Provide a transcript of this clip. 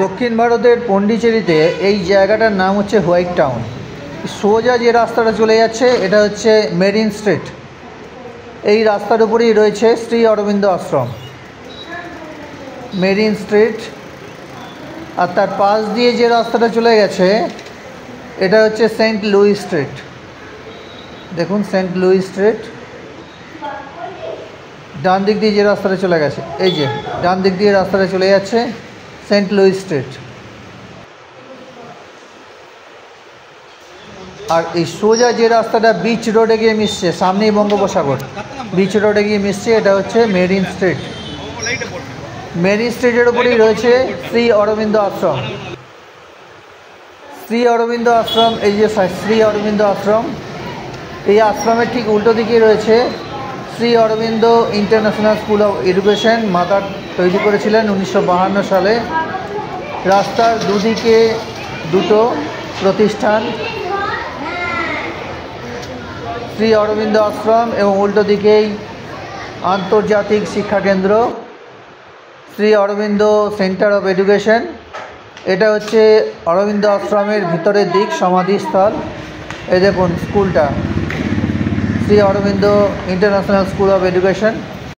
দক্ষিণ ভারতের পন্ডিচেরিতে এই জায়গাটার নাম হচ্ছে হোয়াইট টাউন। সোজা যে রাস্তাটা চলে যাচ্ছে এটা হচ্ছে মেরিন স্ট্রিট। এই রাস্তার উপরেই রয়েছে শ্রী অরবিন্দ আশ্রম, মেরিন স্ট্রিট। আর তার পাশ দিয়ে যে রাস্তাটা চলে গেছে এটা হচ্ছে সেন্ট লুই স্ট্রিট। দেখুন সেন্ট লুই স্ট্রিট। ডান দিক দিয়ে যে রাস্তাটা চলে গেছে, এই যে ডান দিক দিয়ে রাস্তাটা চলে যাচ্ছে সেন্ট লুই স্ট্রিট। আর এই সোজা যে রাস্তাটা বিচ রোডে গিয়ে মিশছে, সামনেই বঙ্গোপসাগর, বিচ রোডে গিয়ে মিশছে, এটা হচ্ছে মেরিন স্ট্রিট। মেরিন স্ট্রিটের উপরেই রয়েছে শ্রী অরবিন্দ আশ্রম। শ্রী অরবিন্দ আশ্রম, এই যে শ্রী অরবিন্দ আশ্রম, এই আশ্রমের ঠিক উল্টো দিকেই রয়েছে Shri Aurobindo International School of Education. Mother তৈরি করেছিলেন 1952 সালে। রাস্তার দুদিকে দুটো প্রতিষ্ঠান, শ্রী অরবিন্দ আশ্রম এবং উল্টো দিকেই আন্তর্জাতিক শিক্ষাকেন্দ্র Shri Aurobindo Centre of Education. এটা হচ্ছে অরবিন্দ আশ্রমের ভিতরের দিক, সমাধিস্থল। এই দেখুন স্কুলটা, Shri Aurobindo International School of education.